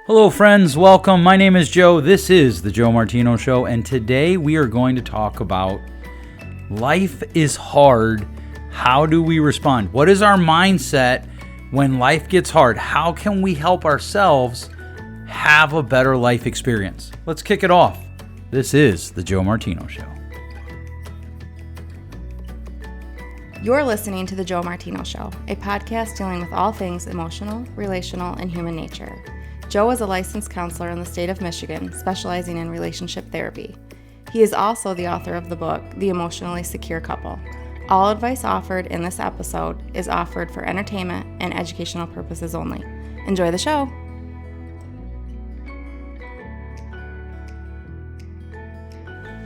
Hello friends, welcome. My name is Joe. This is the Joe Martino Show, and today we are going to talk about life is hard. How do we respond? What is our mindset when life gets hard? How can we help ourselves have a better life experience? Let's kick it off. This is the Joe Martino Show. You're listening to the Joe Martino Show, a podcast dealing with all things emotional, relational, and human nature. Joe is a licensed counselor in the state of Michigan, specializing in relationship therapy. He is also the author of the book, The Emotionally Secure Couple. All advice offered in this episode is offered for entertainment and educational purposes only. Enjoy the show.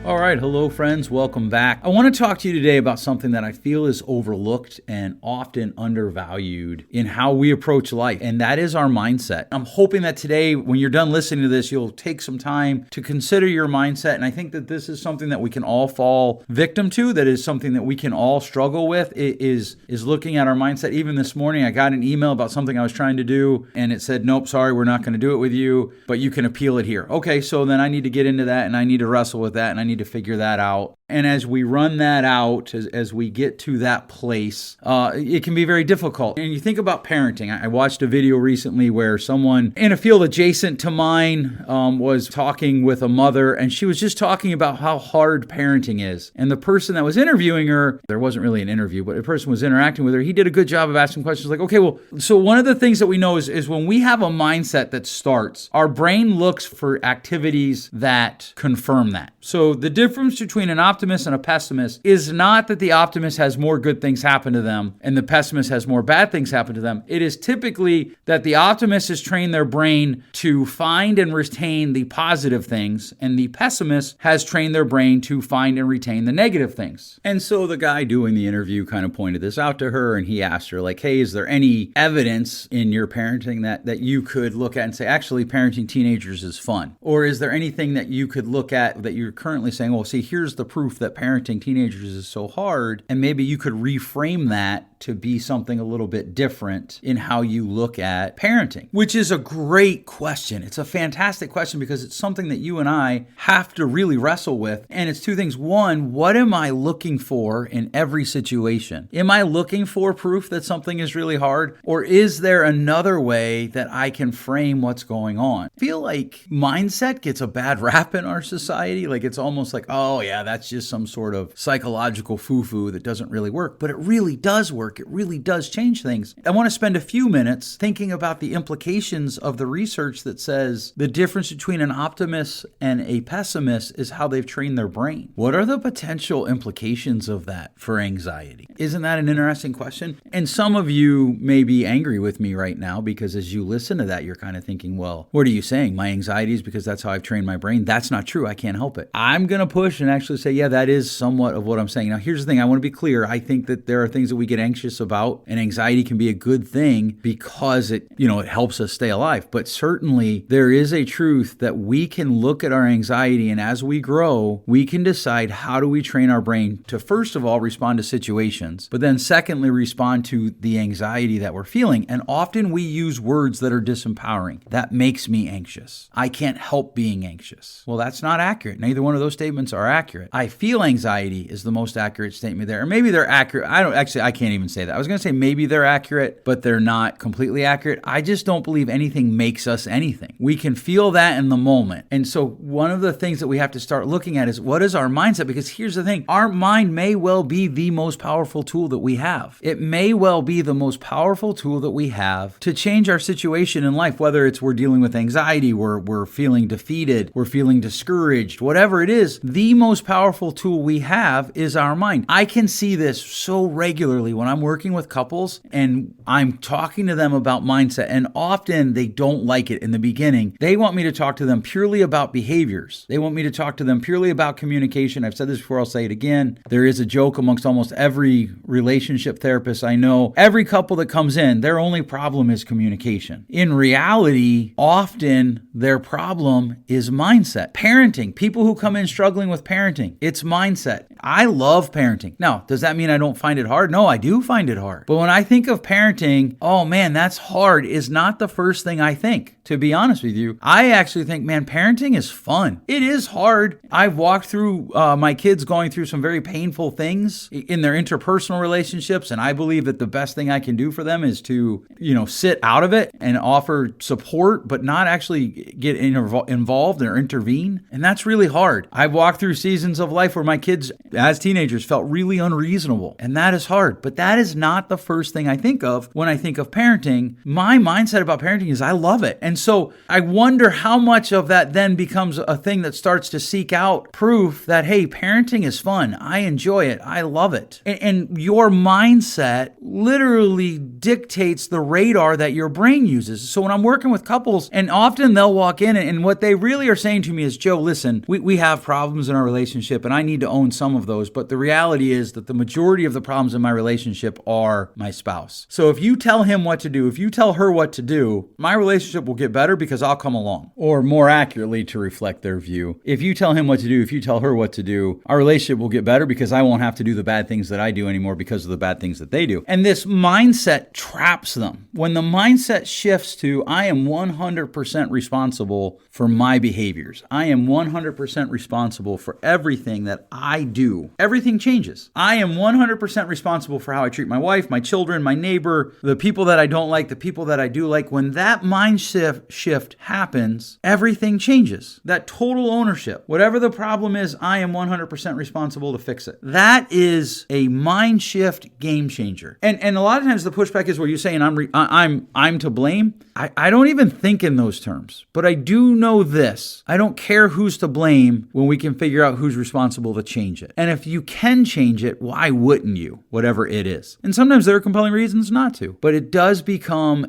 All right, hello friends, welcome back. I want to talk to you today about something that I feel is overlooked and often undervalued in how we approach life, and that is our mindset. I'm hoping that today, when you're done listening to this, you'll take some time to consider your mindset, and I think that this is something that we can all fall victim to, that is something that we can all struggle with, is looking at our mindset. Even this morning, I got an email about something I was trying to do, and it said, nope, sorry, we're not going to do it with you, but you can appeal it here. Okay, so then I need to get into that, and I need to wrestle with that, and I need to figure that out. And as we run that out, as we get to that place, it can be very difficult. And you think about parenting. I watched a video recently where someone in a field adjacent to mine was talking with a mother, and she was just talking about how hard parenting is. And the person that was interviewing her, there wasn't really an interview, but the person was interacting with her, he did a good job of asking questions like, okay, well, so one of the things that we know is when we have a mindset that starts, our brain looks for activities that confirm that. So the difference between an optimist and a pessimist is not that the optimist has more good things happen to them and the pessimist has more bad things happen to them. It is typically that the optimist has trained their brain to find and retain the positive things, and the pessimist has trained their brain to find and retain the negative things. And so the guy doing the interview kind of pointed this out to her, and he asked her, like, hey, is there any evidence in your parenting that you could look at and say, actually, parenting teenagers is fun? Or is there anything that you could look at that you're currently saying, well, see, here's the proof that parenting teenagers is so hard, and maybe you could reframe that to be something a little bit different in how you look at parenting, which is a great question. It's a fantastic question because it's something that you and I have to really wrestle with. And it's two things. One, what am I looking for in every situation? Am I looking for proof that something is really hard? Or is there another way that I can frame what's going on? I feel like mindset gets a bad rap in our society. Like it's almost like, oh yeah, that's just some sort of psychological foo-foo that doesn't really work. But it really does work. It really does change things. I want to spend a few minutes thinking about the implications of the research that says the difference between an optimist and a pessimist is how they've trained their brain. What are the potential implications of that for anxiety? Isn't that an interesting question? And some of you may be angry with me right now because as you listen to that, you're kind of thinking, well, what are you saying? My anxiety is because that's how I've trained my brain. That's not true. I can't help it. I'm going to push and actually say, yeah, that is somewhat of what I'm saying. Now, here's the thing. I want to be clear. I think that there are things that we get anxious about, and anxiety can be a good thing because it helps us stay alive. But certainly there is a truth that we can look at our anxiety, and as we grow, we can decide how do we train our brain to, first of all, respond to situations, but then secondly, respond to the anxiety that we're feeling. And often we use words that are disempowering. That makes me anxious. I can't help being anxious. Well, that's not accurate. Neither one of those statements are accurate. I feel anxiety is the most accurate statement there. Or maybe they're accurate. I can't even say that. I was going to say maybe they're accurate, but they're not completely accurate. I just don't believe anything makes us anything. We can feel that in the moment. And so one of the things that we have to start looking at is what is our mindset? Because here's the thing, our mind may well be the most powerful tool that we have. It may well be the most powerful tool that we have to change our situation in life, whether it's we're dealing with anxiety, we're feeling defeated, we're feeling discouraged, whatever it is, the most powerful tool we have is our mind. I can see this so regularly when I'm working with couples and I'm talking to them about mindset, and often they don't like it in the beginning. They want me to talk to them purely about behaviors. They want me to talk to them purely about communication. I've said this before, I'll say it again. There is a joke amongst almost every relationship therapist I know. Every couple that comes in, their only problem is communication. In reality, often their problem is mindset. Parenting, people who come in struggling with parenting, it's mindset. I love parenting. Now, does that mean I don't find it hard? No, I do find it hard. But when I think of parenting, oh man, that's hard is not the first thing I think. to be honest with you, I actually think, man, parenting is fun. It is hard. I've walked through my kids going through some very painful things in their interpersonal relationships, and I believe that the best thing I can do for them is to, sit out of it and offer support, but not actually get involved or intervene. And that's really hard. I've walked through seasons of life where my kids, as teenagers, felt really unreasonable, and that is hard. But that is not the first thing I think of when I think of parenting. My mindset about parenting is I love it. And so I wonder how much of that then becomes a thing that starts to seek out proof that, hey, parenting is fun. I enjoy it. I love it. And your mindset literally dictates the radar that your brain uses. So when I'm working with couples, and often they'll walk in and what they really are saying to me is, Joe, listen, we have problems in our relationship and I need to own some of those. But the reality is that the majority of the problems in my relationship are my spouse. So if you tell him what to do, if you tell her what to do, my relationship will get better because I'll come along. Or more accurately, to reflect their view, if you tell him what to do, if you tell her what to do, our relationship will get better because I won't have to do the bad things that I do anymore because of the bad things that they do. And this mindset traps them. When the mindset shifts to, I am 100% responsible for my behaviors. I am 100% responsible for everything that I do. Everything changes. I am 100% responsible for how I treat my wife, my children, my neighbor, the people that I don't like, the people that I do like. When that mind shift happens, everything changes. That total ownership. Whatever the problem is, I am 100% responsible to fix it. That is a mind shift game changer. And a lot of times the pushback is where you're saying I'm to blame. I don't even think in those terms, but I do know this. I don't care who's to blame when we can figure out who's responsible to change it. And if you can change it, why wouldn't you? Whatever it is. And sometimes there are compelling reasons not to, but it does become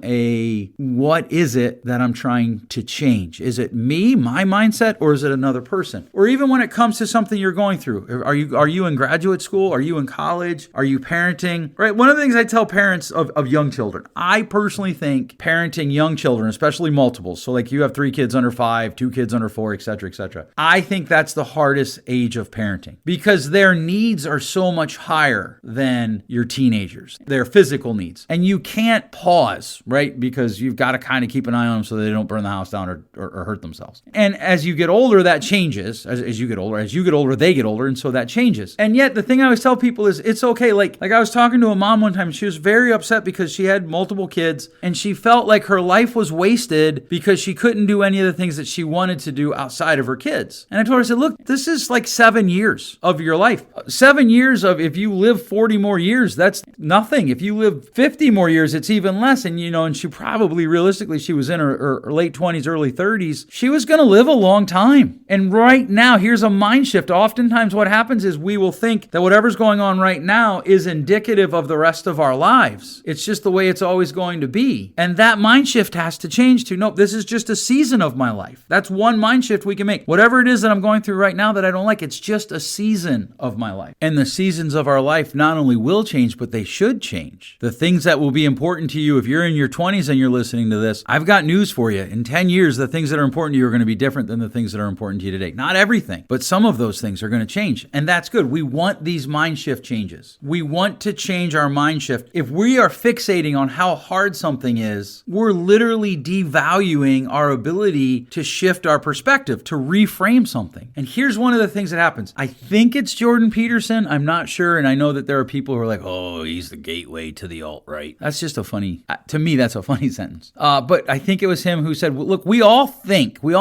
what is it that I'm trying to change? Is it me, my mindset, or is it another person? Or even when it comes to something you're going through, are you in graduate school? Are you in college? Are you parenting? Right? One of the things I tell parents of young children, I personally think parenting young children, especially multiples, so like you have 3 kids under 5, 2 kids under 4, et cetera, I think that's the hardest age of parenting because their needs are so much higher than your teenagers, their physical needs. And you can't pause, right? Because you've got to kind of keep an eye on them so they don't burn the house down or hurt themselves. And as you get older, that changes. As you get older, they get older, and so that changes. And yet the thing I always tell people is it's okay. Like I was talking to a mom one time, and she was very upset because she had multiple kids and she felt like her life was wasted because she couldn't do any of the things that she wanted to do outside of her kids. And I told her, I said, look, this is like 7 years of your life. 7 years of, if you live 40 more years, that's nothing. If you live 50 more years, it's even less. And, and she probably, realistically, she was in her late 20s, early 30s. She was going to live a long time. And right now, here's a mind shift. Oftentimes what happens is we will think that whatever's going on right now is indicative of the rest of our lives. It's just the way it's always going to be. And that mind shift has to change to, nope, this is just a season of my life. That's one mind shift we can make. Whatever it is that I'm going through right now that I don't like, it's just a season of my life. And the seasons of our life not only will change, but they should change. The things that will be important to you, if you're in your 20s and you're listening to this, I've got news for you. In 10 years, the things that are important to you are going to be different than the things that are important to you today. Not everything, but some of those things are going to change. And that's good. We want these mind shift changes. We want to change our mind shift. If we are fixating on how hard something is, we're literally devaluing our ability to shift our perspective, to reframe something. And here's one of the things that happens. I think it's Jordan Peterson. I'm not sure. And I know that there are people who are like, oh, he's the gateway to the alt-right. That's just a funny, to me, that's a funny sentence. But I think it was him who said, well, look, we all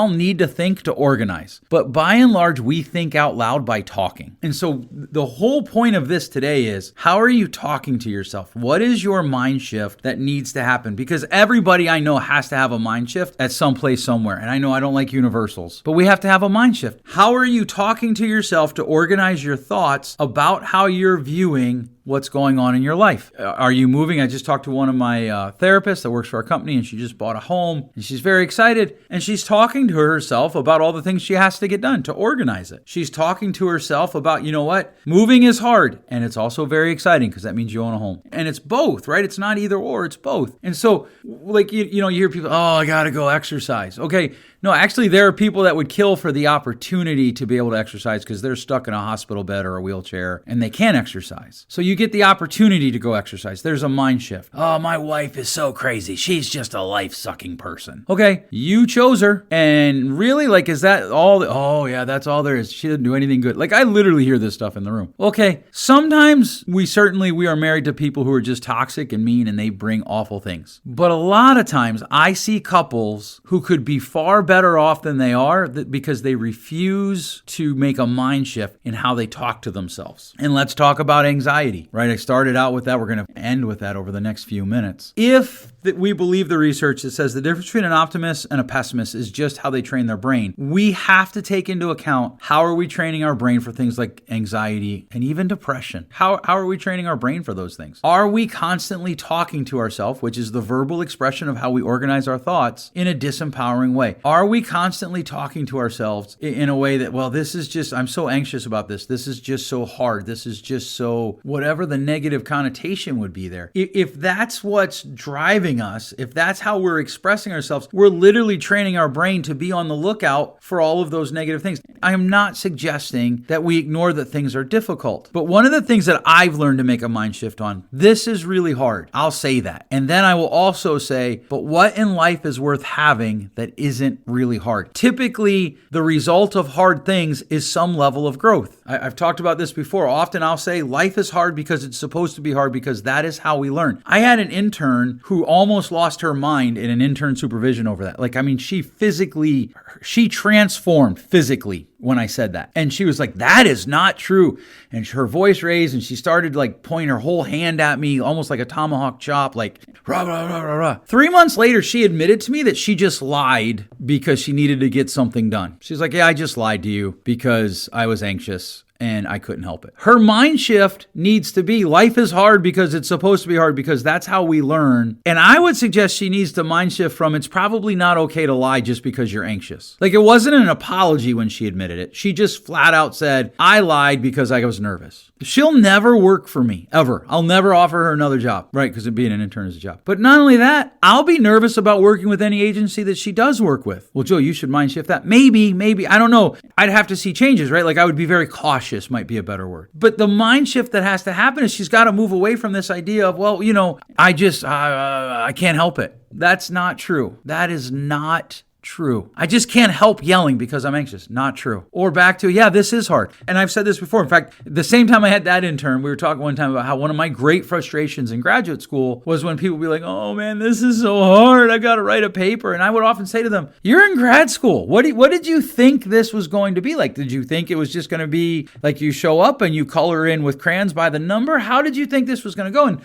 need to think to organize. But by and large, we think out loud by talking. And so the whole point of this today is, how are you talking to yourself? What is your mind shift that needs to happen? Because everybody I know has to have a mind shift at some place somewhere. And I know I don't like universals, but we have to have a mind shift. How are you talking to yourself to organize your thoughts about how you're viewing what's going on in your life? Are you moving? I just talked to one of my therapists that works for our company, and she just bought a home, and she's very excited, and she's talking to herself about all the things she has to get done to organize it. She's talking to herself about, you know what? Moving is hard, and it's also very exciting because that means you own a home. And it's both, right? It's not either or, it's both. And so, like, you hear people, oh, I got to go exercise. Okay. No, actually, there are people that would kill for the opportunity to be able to exercise because they're stuck in a hospital bed or a wheelchair and they can't exercise. So you you get the opportunity to go exercise. There's a mind shift. Oh, my wife is so crazy. She's just a life-sucking person. Okay, you chose her. And really, like, is that all? Oh, yeah, that's all there is. She didn't do anything good. Like, I literally hear this stuff in the room. Okay, sometimes we are married to people who are just toxic and mean and they bring awful things. But a lot of times I see couples who could be far better off than they are because they refuse to make a mind shift in how they talk to themselves. And let's talk about anxiety, right? I started out with that. We're going to end with that over the next few minutes. If we believe the research that says the difference between an optimist and a pessimist is just how they train their brain, we have to take into account how are we training our brain for things like anxiety and even depression. How are we training our brain for those things? Are we constantly talking to ourselves, which is the verbal expression of how we organize our thoughts, in a disempowering way? Are we constantly talking to ourselves in a way that, well, this is just, I'm so anxious about this. This is just so hard. This is just so, whatever the negative connotation would be there. If that's what's driving us, if that's how we're expressing ourselves, we're literally training our brain to be on the lookout for all of those negative things. I am not suggesting that we ignore that things are difficult. But one of the things that I've learned to make a mind shift on, this is really hard. I'll say that. And then I will also say, but what in life is worth having that isn't really hard? Typically, the result of hard things is some level of growth. I've talked about this before. Often I'll say life is hard because it's supposed to be hard because that is how we learn. I had an intern who almost lost her mind in an intern supervision over that. She transformed physically when I said that. And she was like, that is not true. And her voice raised and she started like pointing her whole hand at me, almost like a tomahawk chop, like rah, rah, rah, rah, rah. 3 months later, she admitted to me that she just lied because she needed to get something done. She's like, yeah, I just lied to you because I was anxious and I couldn't help it. Her mind shift needs to be, life is hard because it's supposed to be hard because that's how we learn. And I would suggest she needs to mind shift from, it's probably not okay to lie just because you're anxious. Like, it wasn't an apology when she admitted it. She just flat out said, I lied because I was nervous. She'll never work for me, ever. I'll never offer her another job, right? Because being an intern is a job. But not only that, I'll be nervous about working with any agency that she does work with. Well, Joe, you should mind shift that. Maybe, I don't know. I'd have to see changes, right? Like, I would be very cautious, might be a better word. But the mind shift that has to happen is she's got to move away from this idea of, well, I can't help it. That's not true. That is not true. I just can't help yelling because I'm anxious. Not true. Or back to, yeah, this is hard. And I've said this before. In fact, the same time I had that intern, we were talking one time about how one of my great frustrations in graduate school was when people would be like, oh man, this is so hard. I got to write a paper. And I would often say to them, you're in grad school. What did you think this was going to be like? Did you think it was just going to be like you show up and you color in with crayons by the number? How did you think this was going to go? And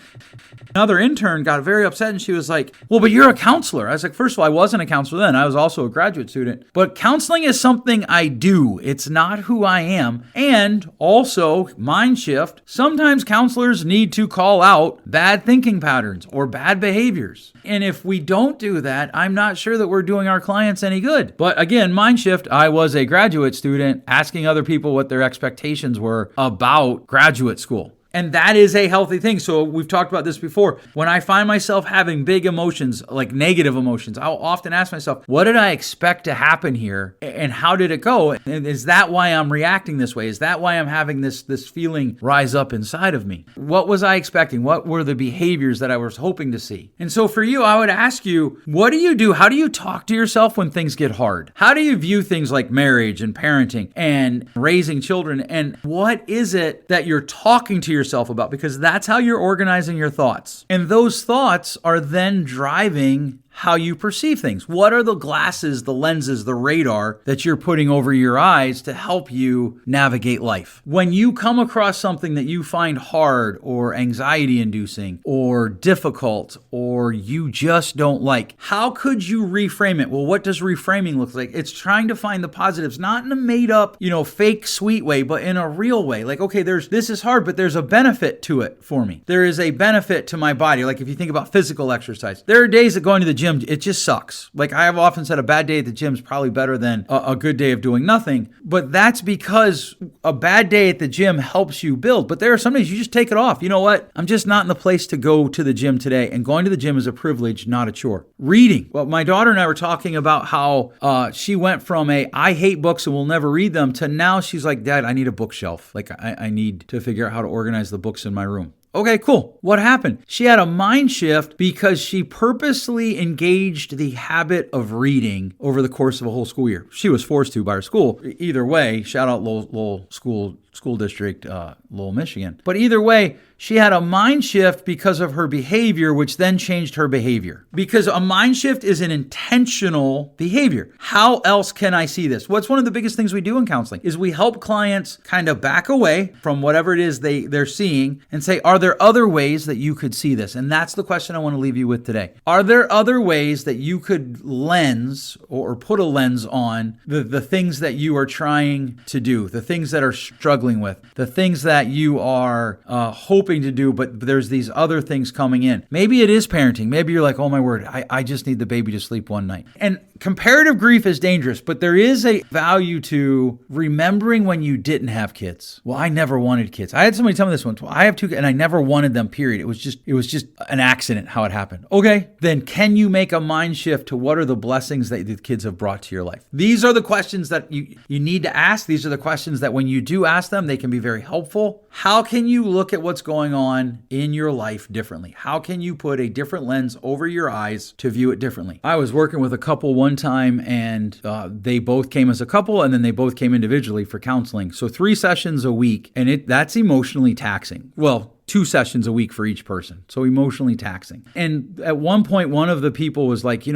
another intern got very upset and she was like, well, but you're a counselor. I was like, first of all, I wasn't a counselor then. I was also a graduate student, but counseling is something I do. It's not who I am. And also, mind shift, sometimes counselors need to call out bad thinking patterns or bad behaviors. And if we don't do that, I'm not sure that we're doing our clients any good. But again, mind shift, I was a graduate student asking other people what their expectations were about graduate school. And that is a healthy thing. So we've talked about this before. When I find myself having big emotions, like negative emotions, I'll often ask myself, what did I expect to happen here? And how did it go? And is that why I'm reacting this way? Is that why I'm having this feeling rise up inside of me? What was I expecting? What were the behaviors that I was hoping to see? And so for you, I would ask you, what do you do? How do you talk to yourself when things get hard? How do you view things like marriage and parenting and raising children? And what is it that you're talking to yourself about? Because that's how you're organizing your thoughts. And those thoughts are then driving how you perceive things. What are the glasses, the lenses, the radar that you're putting over your eyes to help you navigate life? When you come across something that you find hard or anxiety inducing or difficult or you just don't like, how could you reframe it? Well, what does reframing look like? It's trying to find the positives, not in a made up, fake sweet way, but in a real way. Like, okay, this is hard, but there's a benefit to it for me. There is a benefit to my body. Like if you think about physical exercise, there are days that going to the gym, it just sucks. Like I have often said, a bad day at the gym is probably better than a good day of doing nothing. But that's because a bad day at the gym helps you build. But there are some days you just take it off. You know what? I'm just not in the place to go to the gym today. And going to the gym is a privilege, not a chore. Reading. Well, my daughter and I were talking about how she went from I hate books and will never read them to now she's like, Dad, I need a bookshelf. Like I need to figure out how to organize the books in my room. Okay, cool. What happened? She had a mind shift because she purposely engaged the habit of reading over the course of a whole school year. She was forced to by her school. Either way, shout out Lowell School District, Lowell, Michigan. But either way, she had a mind shift because of her behavior, which then changed her behavior. Because a mind shift is an intentional behavior. How else can I see this? What's one of the biggest things we do in counseling is we help clients kind of back away from whatever it is they're seeing and say, are there other ways that you could see this? And that's the question I want to leave you with today. Are there other ways that you could lens or put a lens on the things that you are trying to do, the things that are struggling with, the things that you are hoping to do, but there's these other things coming in. Maybe it is parenting. Maybe you're like, oh my word, I just need the baby to sleep one night. And comparative grief is dangerous, but there is a value to remembering when you didn't have kids. Well, I never wanted kids. I had somebody tell me this one. Well, I have two, and I never wanted them, period. It was just an accident how it happened. Okay, then can you make a mind shift to what are the blessings that the kids have brought to your life? These are the questions that you need to ask. These are the questions that when you do ask them, they can be very helpful. How can you look at what's going on in your life differently? How can you put a different lens over your eyes to view it differently? I was working with a couple one time, and they both came as a couple, and then they both came individually for counseling. So 3 sessions a week, and that's emotionally taxing. Well, 2 sessions a week for each person. So emotionally taxing. And at one point, one of the people was like,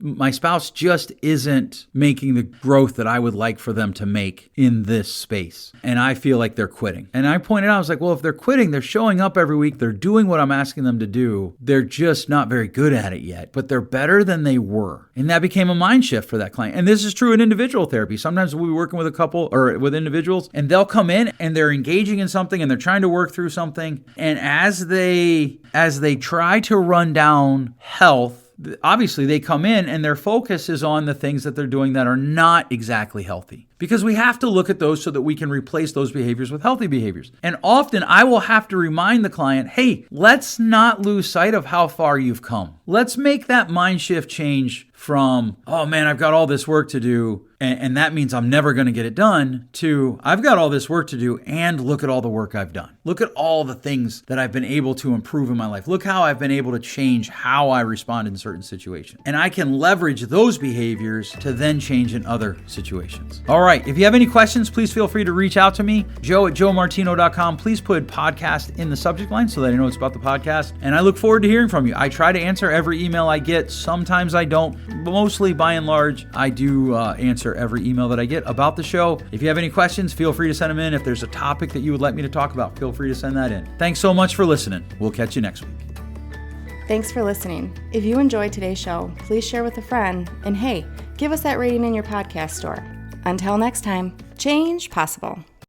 my spouse just isn't making the growth that I would like for them to make in this space. And I feel like they're quitting. And I pointed out, I was like, well, if they're quitting, they're showing up every week. They're doing what I'm asking them to do. They're just not very good at it yet, but they're better than they were. And that became a mind shift for that client. And this is true in individual therapy. Sometimes we'll be working with a couple or with individuals, and they'll come in and they're engaging in something and they're trying to work through something. And as they try to run down health, obviously they come in and their focus is on the things that they're doing that are not exactly healthy. Because we have to look at those so that we can replace those behaviors with healthy behaviors. And often I will have to remind the client, hey, let's not lose sight of how far you've come. Let's make that mind shift change from, oh man, I've got all this work to do, and that means I'm never going to get it done, to I've got all this work to do, and look at all the work I've done. Look at all the things that I've been able to improve in my life. Look how I've been able to change how I respond in certain situations. And I can leverage those behaviors to then change in other situations. All right, if you have any questions, please feel free to reach out to me, joe@joemartino.com. Please put podcast in the subject line so that I know it's about the podcast. And I look forward to hearing from you. I try to answer every email I get. Sometimes I don't. Mostly, by and large, I do answer every email that I get about the show. If you have any questions, feel free to send them in. If there's a topic that you would like me to talk about, feel free to send that in. Thanks so much for listening. We'll catch you next week. Thanks for listening. If you enjoyed today's show, please share with a friend. And hey, give us that rating in your podcast store. Until next time, change possible.